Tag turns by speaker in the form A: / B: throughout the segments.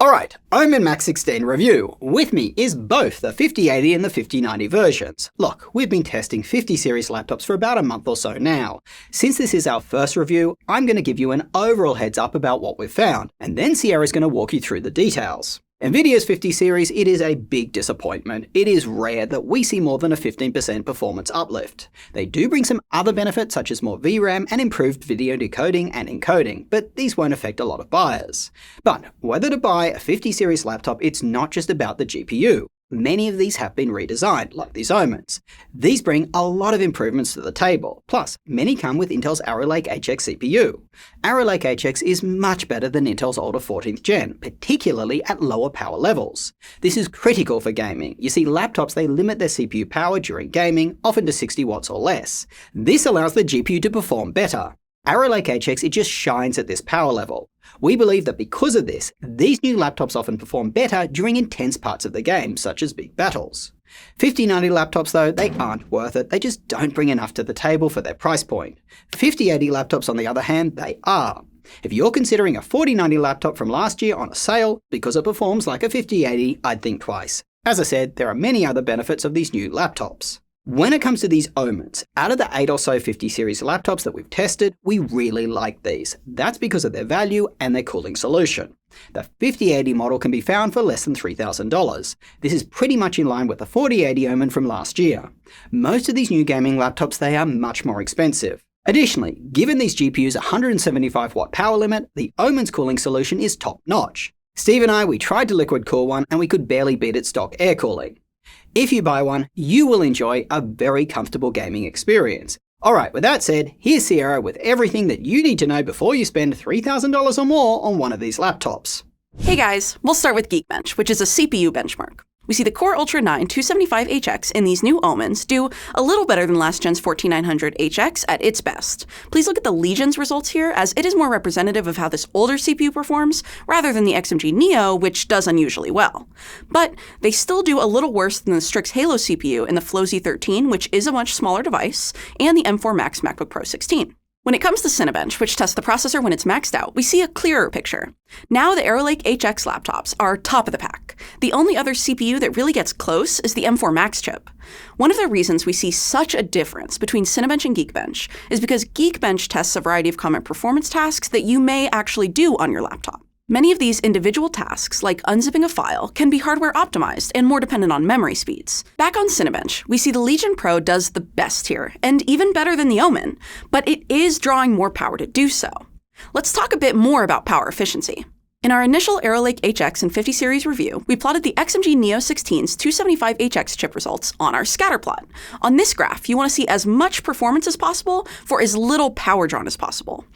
A: Alright, Omen Max 16 review. With me is both the 5080 and the 5090 versions. Look, we've been testing 50 series laptops for about a month or so now. Since this is our first review, I'm going to give you an overall heads up about what we've found, and then Sierra's going to walk you through the details. Nvidia's 50 series, it is a big disappointment. It is rare that we see more than a 15% performance uplift. They do bring some other benefits such as more VRAM and improved video decoding and encoding, but these won't affect a lot of buyers. But whether to buy a 50 series laptop, it's not just about the GPU. Many of these have been redesigned, like these Omens. These bring a lot of improvements to the table, plus many come with Intel's Arrow Lake HX CPU. Arrow Lake HX is much better than Intel's older 14th gen, particularly at lower power levels. This is critical for gaming. You see, laptops, they limit their CPU power during gaming, often to 60 watts or less. This allows the GPU to perform better. Arrow Lake HX, it just shines at this power level. We believe that because of this, these new laptops often perform better during intense parts of the game, such as big battles. 5090 laptops though, they aren't worth it, they just don't bring enough to the table for their price point. 5080 laptops on the other hand, they are. If you're considering a 4090 laptop from last year on a sale because it performs like a 5080, I'd think twice. As I said, there are many other benefits of these new laptops. When it comes to these Omens, out of the 8 or so 50 series laptops that we've tested, we really like these. That's because of their value and their cooling solution. The 5080 model can be found for less than $3,000. This is pretty much in line with the 4080 Omen from last year. Most of these new gaming laptops, they are much more expensive. Additionally, given these GPUs' 175 watt power limit, the Omen's cooling solution is top notch. Steve and I, we tried to liquid cool one and we could barely beat its stock air cooling. If you buy one, you will enjoy a very comfortable gaming experience. Alright, with that said, here's Sierra with everything that you need to know before you spend $3,000 or more on one of these laptops.
B: Hey guys, we'll start with Geekbench, which is a CPU benchmark. We see the Core Ultra 9 275HX in these new Omens do a little better than last gen's 14900HX at its best. Please look at the Legion's results here, as it is more representative of how this older CPU performs, rather than the XMG Neo, which does unusually well. But they still do a little worse than the Strix Halo CPU in the Flow Z13, which is a much smaller device, and the M4 Max MacBook Pro 16. When it comes to Cinebench, which tests the processor when it's maxed out, we see a clearer picture. Now the Arrow Lake HX laptops are top of the pack. The only other CPU that really gets close is the M4 Max chip. One of the reasons we see such a difference between Cinebench and Geekbench is because Geekbench tests a variety of common performance tasks that you may actually do on your laptop. Many of these individual tasks, like unzipping a file, can be hardware optimized and more dependent on memory speeds. Back on Cinebench, we see the Legion Pro does the best here, and even better than the Omen, but it is drawing more power to do so. Let's talk a bit more about power efficiency. In our initial Arrow Lake HX and 50 series review, we plotted the XMG Neo 16's 275HX chip results on our scatter plot. On this graph, you want to see as much performance as possible for as little power drawn as possible.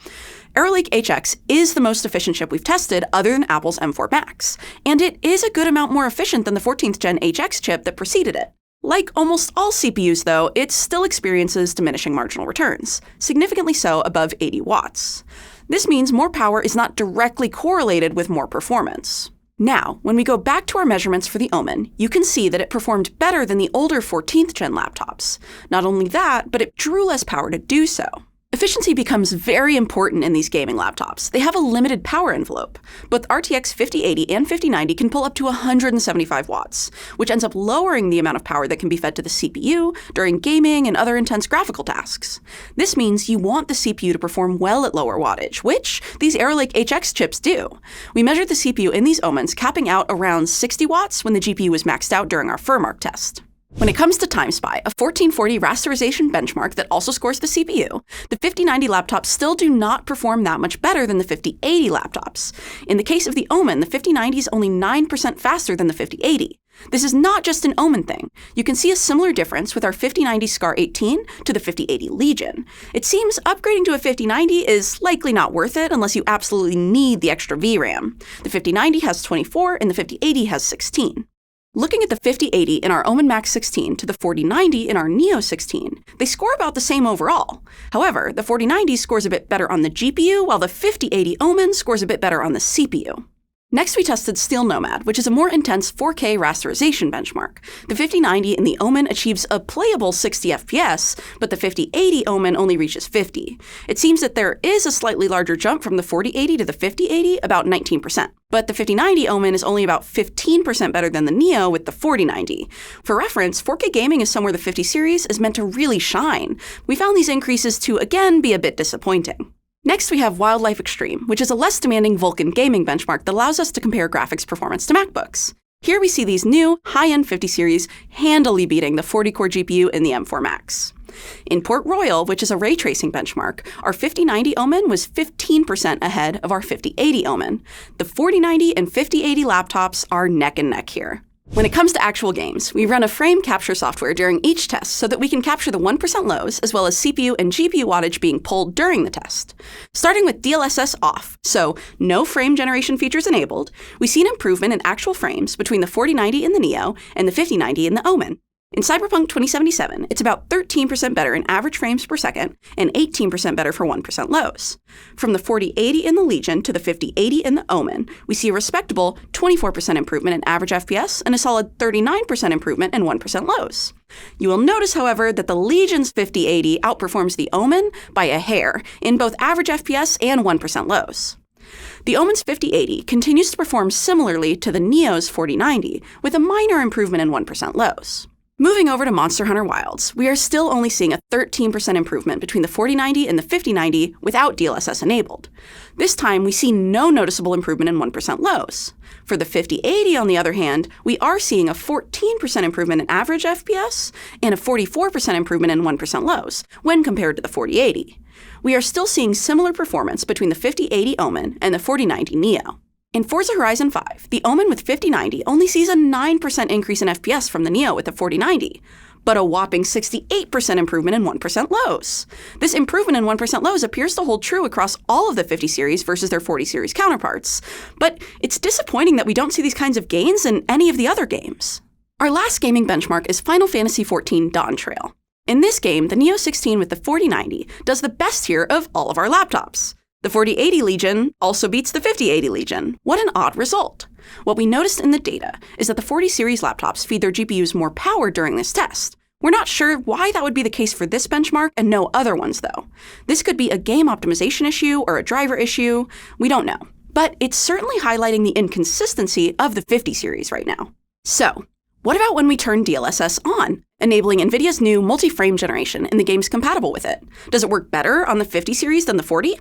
B: Arrow Lake HX is the most efficient chip we've tested other than Apple's M4 Max, and it is a good amount more efficient than the 14th gen HX chip that preceded it. Like almost all CPUs though, it still experiences diminishing marginal returns, significantly so above 80 watts. This means more power is not directly correlated with more performance. Now, when we go back to our measurements for the Omen, you can see that it performed better than the older 14th gen laptops. Not only that, but it drew less power to do so. Efficiency becomes very important in these gaming laptops. They have a limited power envelope. Both RTX 5080 and 5090 can pull up to 175 watts, which ends up lowering the amount of power that can be fed to the CPU during gaming and other intense graphical tasks. This means you want the CPU to perform well at lower wattage, which these Arrow Lake HX chips do. We measured the CPU in these Omens capping out around 60 watts when the GPU was maxed out during our FurMark test. When it comes to TimeSpy, a 1440 rasterization benchmark that also scores the CPU, the 5090 laptops still do not perform that much better than the 5080 laptops. In the case of the Omen, the 5090 is only 9% faster than the 5080. This is not just an Omen thing. You can see a similar difference with our 5090 SCAR 18 to the 5080 Legion. It seems upgrading to a 5090 is likely not worth it unless you absolutely need the extra VRAM. The 5090 has 24 and the 5080 has 16. Looking at the 5080 in our Omen Max 16 to the 4090 in our Neo 16, they score about the same overall. However, the 4090 scores a bit better on the GPU, while the 5080 Omen scores a bit better on the CPU. Next, we tested Steel Nomad, which is a more intense 4K rasterization benchmark. The 5090 in the Omen achieves a playable 60 FPS, but the 5080 Omen only reaches 50. It seems that there is a slightly larger jump from the 4080 to the 5080, about 19%. But the 5090 Omen is only about 15% better than the Neo with the 4090. For reference, 4K gaming is somewhere the 50 series is meant to really shine. We found these increases to, again, be a bit disappointing. Next, we have Wildlife Extreme, which is a less demanding Vulkan gaming benchmark that allows us to compare graphics performance to MacBooks. Here we see these new, high-end 50 series handily beating the 40-core GPU in the M4 Max. In Port Royal, which is a ray tracing benchmark, our 5090 Omen was 15% ahead of our 5080 Omen. The 4090 and 5080 laptops are neck and neck here. When it comes to actual games, we run a frame capture software during each test so that we can capture the 1% lows as well as CPU and GPU wattage being pulled during the test. Starting with DLSS off, so no frame generation features enabled, we see an improvement in actual frames between the 4090 in the Neo and the 5090 in the Omen. In Cyberpunk 2077, it's about 13% better in average frames per second and 18% better for 1% lows. From the 4080 in the Legion to the 5080 in the Omen, we see a respectable 24% improvement in average FPS and a solid 39% improvement in 1% lows. You will notice, however, that the Legion's 5080 outperforms the Omen by a hair in both average FPS and 1% lows. The Omen's 5080 continues to perform similarly to the Neo's 4090, with a minor improvement in 1% lows. Moving over to Monster Hunter Wilds, we are still only seeing a 13% improvement between the 4090 and the 5090 without DLSS enabled. This time, we see no noticeable improvement in 1% lows. For the 5080, on the other hand, we are seeing a 14% improvement in average FPS and a 44% improvement in 1% lows when compared to the 4080. We are still seeing similar performance between the 5080 Omen and the 4090 Neo. In Forza Horizon 5, the Omen with 5090 only sees a 9% increase in FPS from the Neo with the 4090, but a whopping 68% improvement in 1% lows. This improvement in 1% lows appears to hold true across all of the 50 series versus their 40 series counterparts, but it's disappointing that we don't see these kinds of gains in any of the other games. Our last gaming benchmark is Final Fantasy XIV Dawn Trail. In this game, the Neo 16 with the 4090 does the best here of all of our laptops. The 4080 Legion also beats the 5080 Legion. What an odd result. What we noticed in the data is that the 40 series laptops feed their GPUs more power during this test. We're not sure why that would be the case for this benchmark and no other ones, though. This could be a game optimization issue or a driver issue. We don't know. But it's certainly highlighting the inconsistency of the 50 series right now. So, what about when we turn DLSS on, enabling NVIDIA's new multi-frame generation in the games compatible with it? Does it work better on the 50 series than the 40?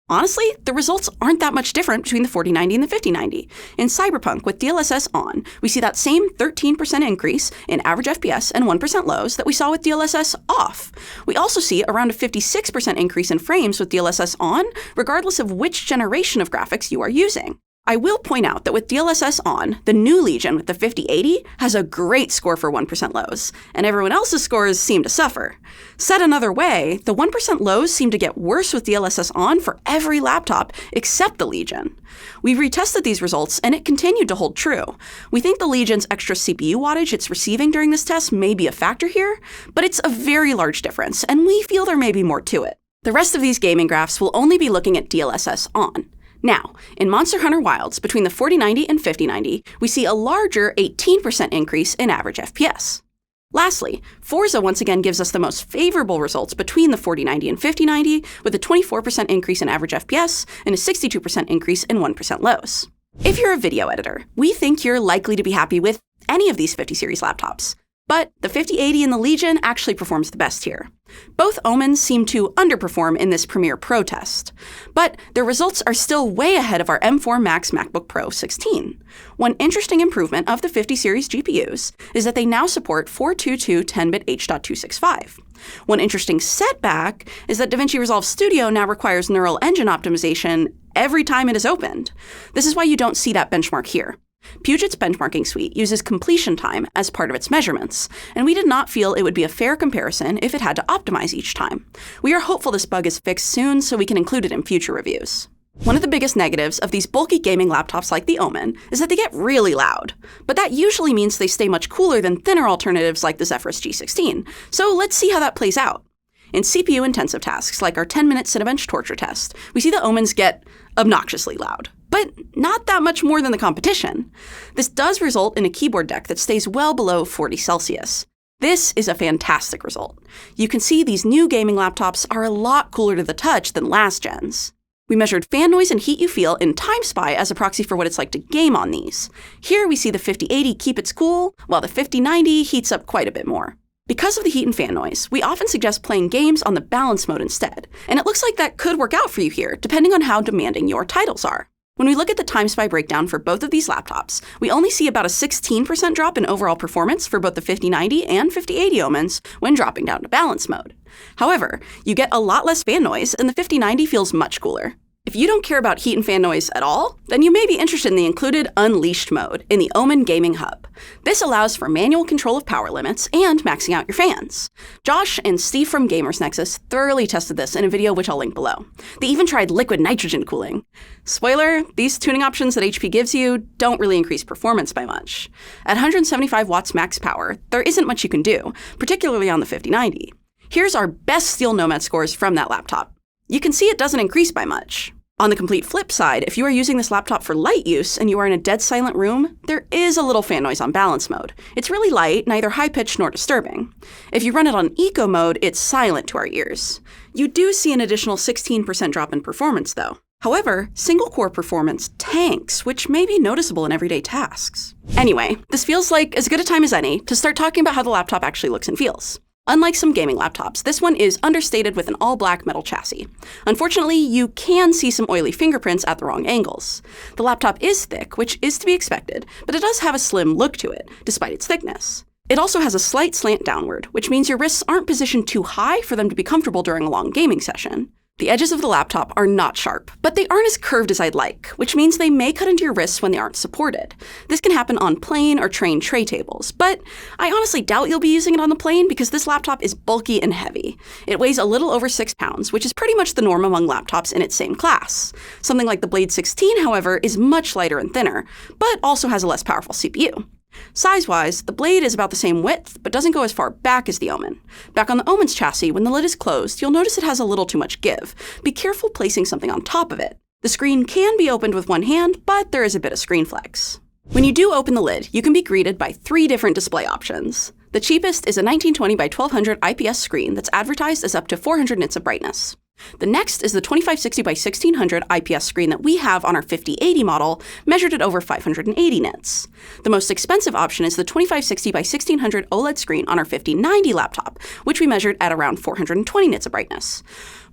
B: Honestly, the results aren't that much different between the 4090 and the 5090. In Cyberpunk, with DLSS on, we see that same 13% increase in average FPS and 1% lows that we saw with DLSS off. We also see around a 56% increase in frames with DLSS on, regardless of which generation of graphics you are using. I will point out that with DLSS on, the new Legion with the 5080 has a great score for 1% lows, and everyone else's scores seem to suffer. Said another way, the 1% lows seem to get worse with DLSS on for every laptop except the Legion. We retested these results, and it continued to hold true. We think the Legion's extra CPU wattage it's receiving during this test may be a factor here, but it's a very large difference, and we feel there may be more to it. The rest of these gaming graphs will only be looking at DLSS on. Now, in Monster Hunter Wilds, between the 4090 and 5090, we see a larger 18% increase in average FPS. Lastly, Forza once again gives us the most favorable results between the 4090 and 5090, with a 24% increase in average FPS and a 62% increase in 1% lows. If you're a video editor, we think you're likely to be happy with any of these 50 series laptops. But the 5080 and the Legion actually performs the best here. Both Omens seem to underperform in this Premiere Pro test, but their results are still way ahead of our M4 Max MacBook Pro 16. One interesting improvement of the 50 series GPUs is that they now support 422 10-bit H.265. One interesting setback is that DaVinci Resolve Studio now requires neural engine optimization every time it is opened. This is why you don't see that benchmark here. Puget's benchmarking suite uses completion time as part of its measurements, and we did not feel it would be a fair comparison if it had to optimize each time. We are hopeful this bug is fixed soon so we can include it in future reviews. One of the biggest negatives of these bulky gaming laptops like the Omen is that they get really loud, but that usually means they stay much cooler than thinner alternatives like the Zephyrus G16, so let's see how that plays out. In CPU-intensive tasks like our 10-minute Cinebench torture test, we see the Omens get obnoxiously loud. but not that much more than the competition. This does result in a keyboard deck that stays well below 40 Celsius. This is a fantastic result. You can see these new gaming laptops are a lot cooler to the touch than last gens. We measured fan noise and heat you feel in TimeSpy as a proxy for what it's like to game on these. Here we see the 5080 keep its cool, while the 5090 heats up quite a bit more. Because of the heat and fan noise, we often suggest playing games on the balance mode instead, and it looks like that could work out for you here, depending on how demanding your titles are. When we look at the TimeSpy breakdown for both of these laptops, we only see about a 16% drop in overall performance for both the 5090 and 5080 Omens when dropping down to balance mode. However, you get a lot less fan noise, and the 5090 feels much cooler. If you don't care about heat and fan noise at all, then you may be interested in the included Unleashed mode in the Omen Gaming Hub. This allows for manual control of power limits and maxing out your fans. Josh and Steve from Gamers Nexus thoroughly tested this in a video which I'll link below. They even tried liquid nitrogen cooling. Spoiler, these tuning options that HP gives you don't really increase performance by much. At 175 watts max power, there isn't much you can do, particularly on the 5090. Here's our best Steel Nomad scores from that laptop. You can see it doesn't increase by much. On the complete flip side, if you are using this laptop for light use and you are in a dead silent room, there is a little fan noise on balance mode. It's really light, neither high-pitched nor disturbing. If you run it on eco mode, it's silent to our ears. You do see an additional 16% drop in performance though. However, single-core performance tanks, which may be noticeable in everyday tasks. Anyway, this feels like as good a time as any to start talking about how the laptop actually looks and feels. Unlike some gaming laptops, this one is understated with an all-black metal chassis. Unfortunately, you can see some oily fingerprints at the wrong angles. The laptop is thick, which is to be expected, but it does have a slim look to it, despite its thickness. It also has a slight slant downward, which means your wrists aren't positioned too high for them to be comfortable during a long gaming session. The edges of the laptop are not sharp, but they aren't as curved as I'd like, which means they may cut into your wrists when they aren't supported. This can happen on plane or train tray tables, but I honestly doubt you'll be using it on the plane because this laptop is bulky and heavy. It weighs a little over 6 pounds, which is pretty much the norm among laptops in its same class. Something like the Blade 16, however, is much lighter and thinner, but also has a less powerful CPU. Size-wise, the Blade is about the same width, but doesn't go as far back as the Omen. Back on the Omen's chassis, when the lid is closed, you'll notice it has a little too much give. Be careful placing something on top of it. The screen can be opened with one hand, but there is a bit of screen flex. When you do open the lid, you can be greeted by 3 different display options. The cheapest is a 1920 by 1200 IPS screen that's advertised as up to 400 nits of brightness. The next is the 2560 by 1600 IPS screen that we have on our 5080 model, measured at over 580 nits. The most expensive option is the 2560 by 1600 OLED screen on our 5090 laptop, which we measured at around 420 nits of brightness.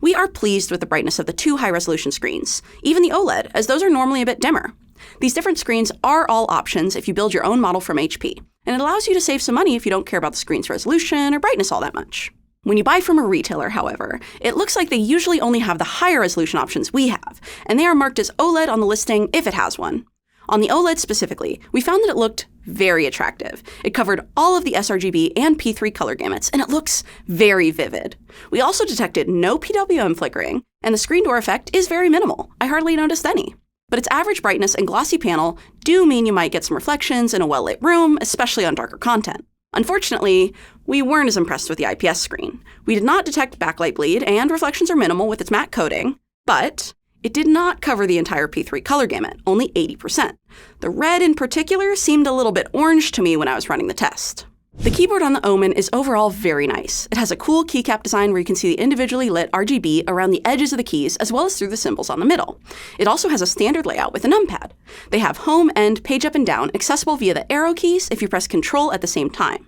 B: We are pleased with the brightness of the 2 high-resolution screens, even the OLED, as those are normally a bit dimmer. These different screens are all options if you build your own model from HP, and it allows you to save some money if you don't care about the screen's resolution or brightness all that much. When you buy from a retailer, however, it looks like they usually only have the higher resolution options we have, and they are marked as OLED on the listing if it has one. On the OLED specifically, we found that it looked very attractive. It covered all of the sRGB and P3 color gamuts, and it looks very vivid. We also detected no PWM flickering, and the screen door effect is very minimal. I hardly noticed any. But its average brightness and glossy panel do mean you might get some reflections in a well-lit room, especially on darker content. Unfortunately, we weren't as impressed with the IPS screen. We did not detect backlight bleed, and reflections are minimal with its matte coating, but it did not cover the entire P3 color gamut, only 80%. The red in particular seemed a little bit orange to me when I was running the test. The keyboard on the Omen is overall very nice. It has a cool keycap design where you can see the individually lit RGB around the edges of the keys as well as through the symbols on the middle. It also has a standard layout with a numpad. They have home and page up and down accessible via the arrow keys if you press Control at the same time.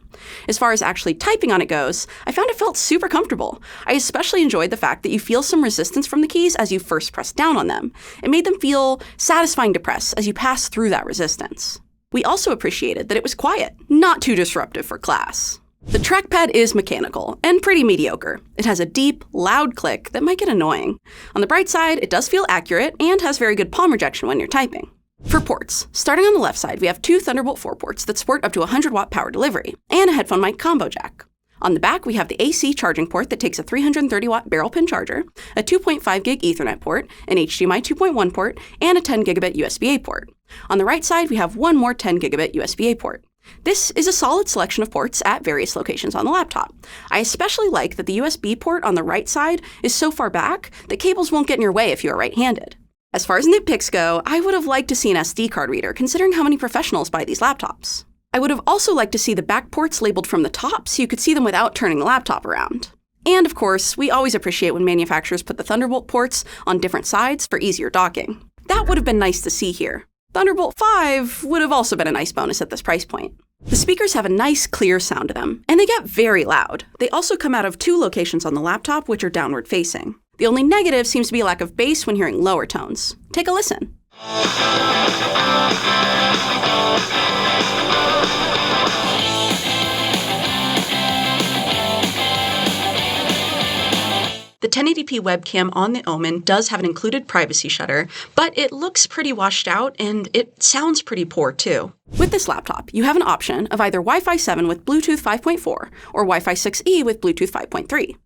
B: As far as actually typing on it goes, I found it felt super comfortable. I especially enjoyed the fact that you feel some resistance from the keys as you first press down on them. It made them feel satisfying to press as you pass through that resistance. We also appreciated that it was quiet, not too disruptive for class. The trackpad is mechanical and pretty mediocre. It has a deep, loud click that might get annoying. On the bright side, it does feel accurate and has very good palm rejection when you're typing. For ports, starting on the left side, we have 2 Thunderbolt 4 ports that support up to 100-watt power delivery, and a headphone mic combo jack. On the back, we have the AC charging port that takes a 330-watt barrel pin charger, a 2.5 gig Ethernet port, an HDMI 2.1 port, and a 10 gigabit USB-A port. On the right side, we have one more 10 gigabit USB-A port. This is a solid selection of ports at various locations on the laptop. I especially like that the USB port on the right side is so far back that cables won't get in your way if you are right-handed. As far as nitpicks go, I would have liked to see an SD card reader, considering how many professionals buy these laptops. I would have also liked to see the back ports labeled from the top so you could see them without turning the laptop around. And of course, we always appreciate when manufacturers put the Thunderbolt ports on different sides for easier docking. That would have been nice to see here. Thunderbolt 5 would have also been a nice bonus at this price point. The speakers have a nice clear sound to them, and they get very loud. They also come out of 2 locations on the laptop, which are downward facing. The only negative seems to be a lack of bass when hearing lower tones. Take a listen. The 1080p webcam on the Omen does have an included privacy shutter, but it looks pretty washed out and it sounds pretty poor too. With this laptop, you have an option of either Wi-Fi 7 with Bluetooth 5.4 or Wi-Fi 6E with Bluetooth 5.3.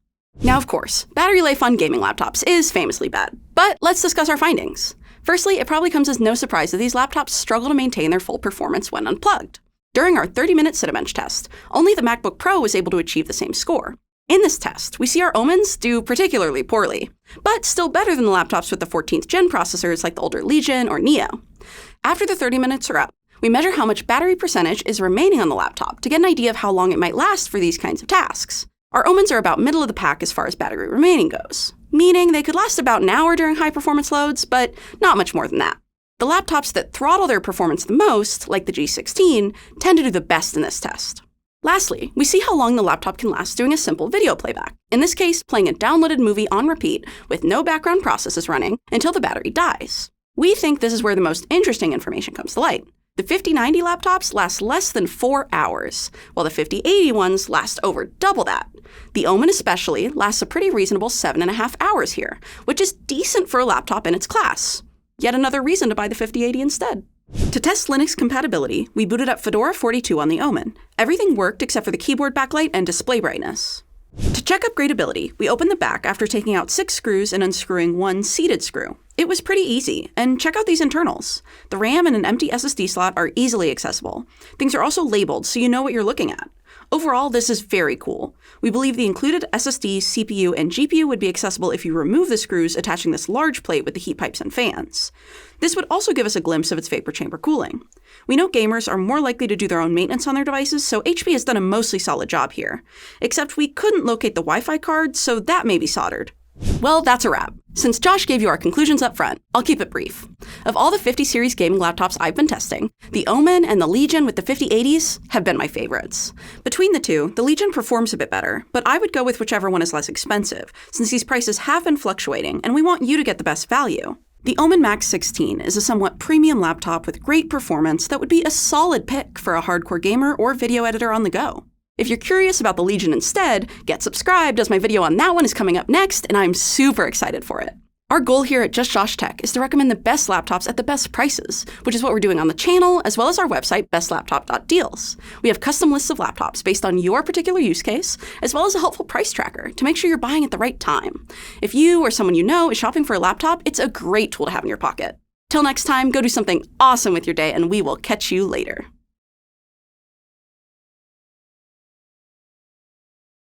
B: Now, of course, battery life on gaming laptops is famously bad, but let's discuss our findings. Firstly, it probably comes as no surprise that these laptops struggle to maintain their full performance when unplugged. During our 30-minute Cinebench test, only the MacBook Pro was able to achieve the same score. In this test, we see our Omens do particularly poorly, but still better than the laptops with the 14th gen processors like the older Legion or Neo. After the 30 minutes are up, we measure how much battery percentage is remaining on the laptop to get an idea of how long it might last for these kinds of tasks. Our Omens are about middle of the pack as far as battery remaining goes, meaning they could last about an hour during high-performance loads, but not much more than that. The laptops that throttle their performance the most, like the G16, tend to do the best in this test. Lastly, we see how long the laptop can last doing a simple video playback, in this case playing a downloaded movie on repeat with no background processes running until the battery dies. We think this is where the most interesting information comes to light. The 5090 laptops last less than 4 hours, while the 5080 ones last over double that. The Omen especially lasts a pretty reasonable 7.5 hours here, which is decent for a laptop in its class. Yet another reason to buy the 5080 instead. To test Linux compatibility, we booted up Fedora 42 on the Omen. Everything worked except for the keyboard backlight and display brightness. To check upgradeability, we opened the back after taking out 6 screws and unscrewing 1 seated screw. It was pretty easy, and check out these internals. The RAM and an empty SSD slot are easily accessible. Things are also labeled so you know what you're looking at. Overall, this is very cool. We believe the included SSD, CPU, and GPU would be accessible if you remove the screws attaching this large plate with the heat pipes and fans. This would also give us a glimpse of its vapor chamber cooling. We know gamers are more likely to do their own maintenance on their devices, so HP has done a mostly solid job here. Except we couldn't locate the Wi-Fi card, so that may be soldered. Well, that's a wrap. Since Josh gave you our conclusions up front, I'll keep it brief. Of all the 50 series gaming laptops I've been testing, the Omen and the Legion with the 5080s have been my favorites. Between the two, the Legion performs a bit better, but I would go with whichever one is less expensive, since these prices have been fluctuating and we want you to get the best value. The Omen Max 16 is a somewhat premium laptop with great performance that would be a solid pick for a hardcore gamer or video editor on the go. If you're curious about the Legion instead, get subscribed as my video on that one is coming up next, and I'm super excited for it. Our goal here at Just Josh Tech is to recommend the best laptops at the best prices, which is what we're doing on the channel, as well as our website, bestlaptop.deals. We have custom lists of laptops based on your particular use case, as well as a helpful price tracker to make sure you're buying at the right time. If you or someone you know is shopping for a laptop, it's a great tool to have in your pocket. Till next time, go do something awesome with your day, and we will catch you later.